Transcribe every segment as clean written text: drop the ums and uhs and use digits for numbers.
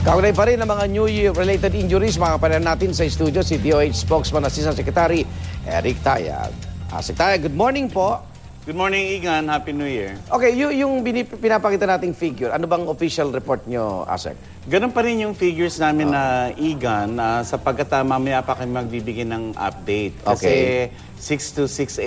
Kaugnay pa rin ang mga New Year-related injuries, makapanan natin sa studio si DOH Spokesman Assistant Secretary Eric Tayag. Sir Tayag, good morning po. Good morning, Igan. Happy New Year. Okay, yung pinapakita nating figure, ano bang official report nyo, Asek? Ganun pa rin yung figures namin na Igan, sapagkat mamaya pa kami magbibigay ng update. Kasi 6 to 6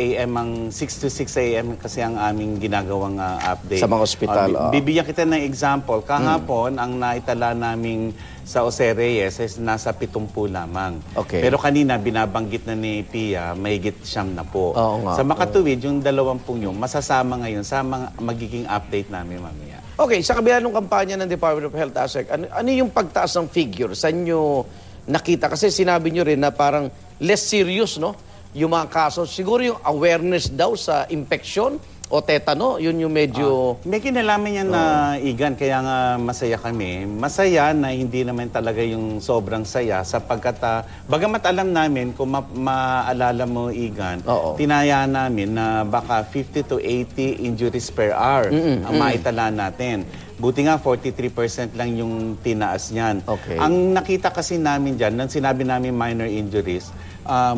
a.m. kasi ang aming ginagawang update. Sa mga ospital. Bibigyan kita ng example. Kahapon, ang naitala naming sa Jose Reyes ay nasa 70 lamang. Okay. Pero kanina, binabanggit na ni Pia, mahigit 9 na po. Nga. Sa makatuwid, yung 20 yung masasama ngayon sa mga magiging update namin mamaya. Okay, sa kabila ng kampanya ng Department of Health, Asek, ano yung pagtaas ng figure? Saan nyo nakita? Kasi sinabi nyo rin na parang less serious, no? Yung mga kaso, siguro yung awareness daw sa infection o tetano, yun yung medyo... May kinalaman yan na Igan, kaya nga masaya kami. Masaya na hindi naman talaga yung sobrang saya sapagkat bagamat alam namin, kung maalala mo Igan, tinaya namin na baka 50 to 80 injuries per hour ang maitala natin. Buti nga 43% lang yung tinaas niyan. Okay. Ang nakita kasi namin dyan, nang sinabi namin minor injuries,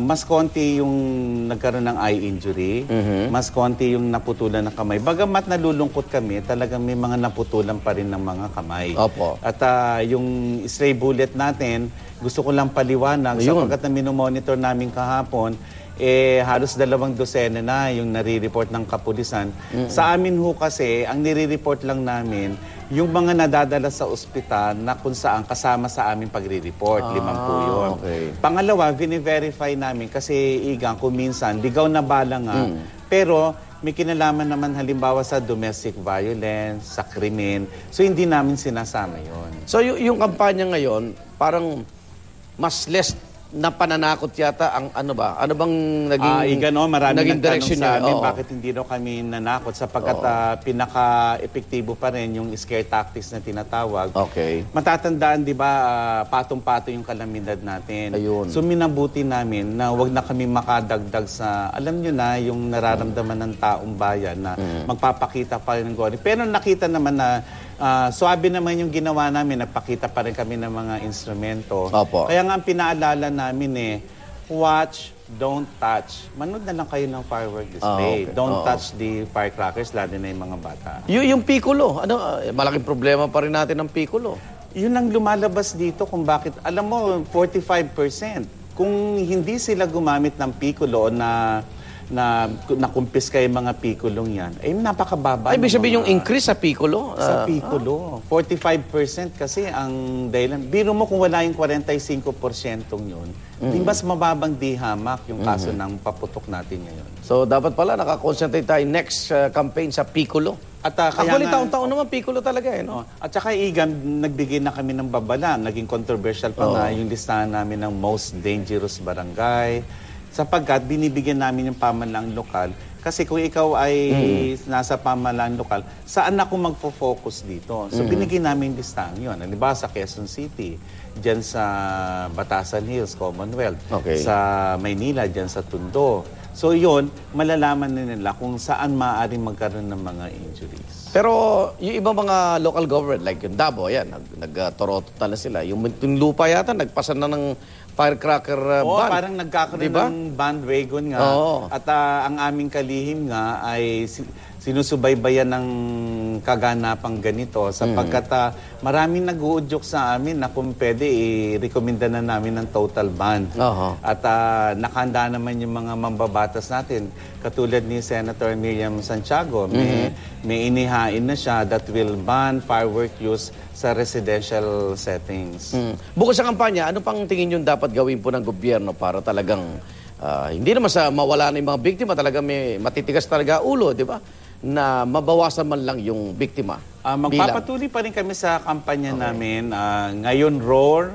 mas konti yung nagkaroon ng eye injury, mas konti yung naputulan ng kamay. Bagamat nalulungkot kami, talagang may mga naputulan pa rin ng mga kamay. Opo. At yung stray bullet natin, gusto ko lang paliwanag, sapagkat na minomonitor namin kahapon, halos 2 dosena na yung nare-report ng kapulisan. Sa amin ho kasi, ang nire-report lang namin, yung mga nadadala sa ospital na kung saan kasama sa aming pagre-report, 5 yun. Okay. Pangalawa, vini-verify namin kasi Igang, kung minsan, ligaw na bala nga, pero may kinalaman naman halimbawa sa domestic violence, sa krimen, so hindi namin sinasama yun. So yung kampanya ngayon, parang mas less na pananakot yata ang ano ba? Ano bang naging Igan, marami naging nagtanong sa amin niya? bakit hindi daw kami nanakot sapagkat pinaka-epektibo pa rin yung scare tactics na tinatawag. Okay. Matatandaan, di ba, patong-pato yung kalamidad natin. Ayun. So minabuti namin na wag na kami makadagdag sa, alam nyo na, yung nararamdaman ng taong bayan na magpapakita pa rin ng goni. Pero nakita naman na suabe naman yung ginawa namin, nagpakita pa rin kami ng mga instrumento. Opo. Kaya nga ang pinaalala namin watch, don't touch. Manood na lang kayo ng firework display. Don't touch the firecrackers, lalo na yung mga bata. Yung piccolo, malaking problema pa rin natin ng piccolo. Yun ang lumalabas dito kung bakit, alam mo, 45%. Kung hindi sila gumamit ng piccolo na nakumpis kayo mga pikulong yan, ay napakababa. Ay, ibig sabihin yung increase sa piccolo? Sa piccolo. 45% kasi ang dahilan. Biro mo kung wala yung 45% yun, di mas mababang dihamak yung kaso ng paputok natin ngayon. So, dapat pala nakakonsentrate tayo next campaign sa piccolo. At kaya Actually, taon-taon naman piccolo talaga no? At saka Igan, nagbigay na kami ng babala. Naging controversial pa nga yung listahan namin ng most dangerous barangay. Sapagkat binibigyan namin yung pamahalaan lokal. Kasi kung ikaw ay nasa pamahalaan lokal, saan ako magfo-focus dito? So binigyan namin yung listahan yun. Halimbawa sa Quezon City, dyan sa Batasan Hills, Commonwealth. Okay. Sa Maynila, dyan sa Tondo. So yun, malalaman nila kung saan maaaring magkaroon ng mga injuries. Pero yung ibang mga local government, like yung Davao, yan, nag-Toronto na sila. Yung lupa yata, nagpasa na ng firecracker ban. Parang nagkakaroon ng bandwagon nga. At ang aming kalihim nga ay sinusubaybayan ng kaganapang ganito sapagkat maraming nag-uudyok sa amin na kung pwede i-recommenda na namin ng total ban. At nakahanda naman yung mga mambabatas natin. Katulad ni Senator Miriam Santiago, may inihain na siya that will ban firework use sa residential settings. Bukod sa kampanya, ano pang tingin yung dapat gawin po ng gobyerno para talagang hindi naman sa mawala na yung mga biktima, talagang may matitigas talaga ulo, di ba? Na mabawasan man lang yung biktima. Magpapatuloy pa rin kami sa kampanya namin. Ngayon, ROAR.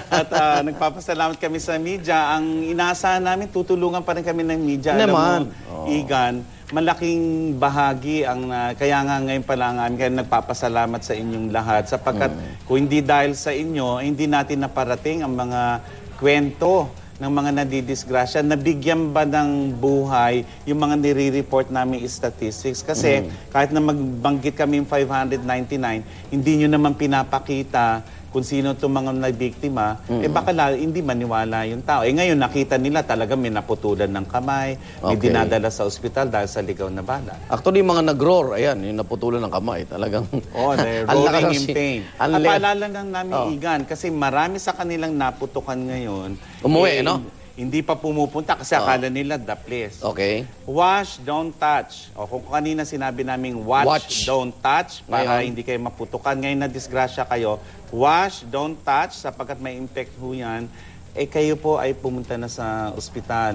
At nagpapasalamat kami sa media. Ang inaasahan namin, tutulungan pa rin kami ng media. Naman. Alam mo, Igan, malaking bahagi ang kaya nga ngayon pa lang kaya nagpapasalamat sa inyong lahat sapagkat kung hindi dahil sa inyo, hindi natin naparating ang mga kwento ng mga nadidisgrasya, nabigyan ba ng buhay yung mga nire-report namin statistics? Kasi kahit na magbanggit kami yung 599, hindi nyo naman pinapakita kung sino itong mga nabiktima, baka hindi maniwala yung tao. Ngayon, nakita nila talaga may naputulan ng kamay, may dinadala sa ospital dahil sa ligaw na bala. Actually, mga nag-roar, ayan, yung naputulan ng kamay, talagang... They're roaring in pain. At paalala lang namin, Igan, kasi marami sa kanilang naputukan ngayon. Umuwi, no? Hindi pa pumupunta kasi akala nila the place. Okay. Wash, don't touch. O kung kanina sinabi naming watch, don't touch, para hindi kayo maputukan. Ngayon na disgrasya kayo, wash, don't touch, sapagkat may impact ho yan, kayo po ay pumunta na sa ospital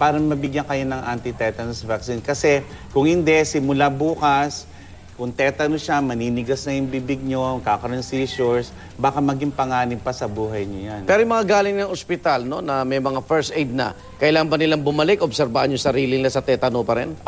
para mabigyan kayo ng anti-tetanus vaccine. Kasi kung hindi, simula bukas, kung tetanus siya, maninigas na yung bibig nyo, kakaroon seizures, baka maging panganib pa sa buhay nyo yan. Pero yung mga galing ng ospital, no, na may mga first aid na, kailangan ba nilang bumalik, obserbahan yung sarili nila sa tetano pa rin?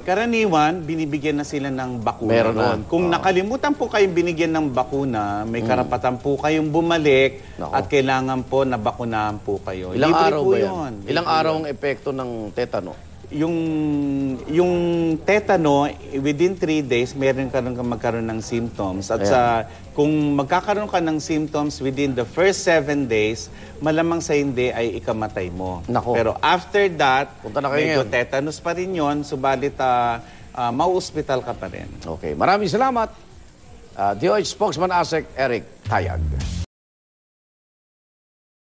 Karaniwan, binibigyan na sila ng bakuna. Meron na. Kung nakalimutan po kayong binigyan ng bakuna, may karapatan po kayong bumalik at kailangan po na bakunahan po kayo. Ilang Libre araw po ba yan? yun. Ilang araw ang epekto ng tetano? Yung tetano, within 3 days, meron ka magkaroon ng symptoms. At kung magkakaroon ka ng symptoms within the first 7 days, malamang sa hindi ay ikamatay mo. Nako. Pero after that, medyo ngayon. tetanus pa rin yun, subalit mau-hospital ka pa rin. Okay. Maraming salamat. DOH Spokesman ASEC, Eric Tayag.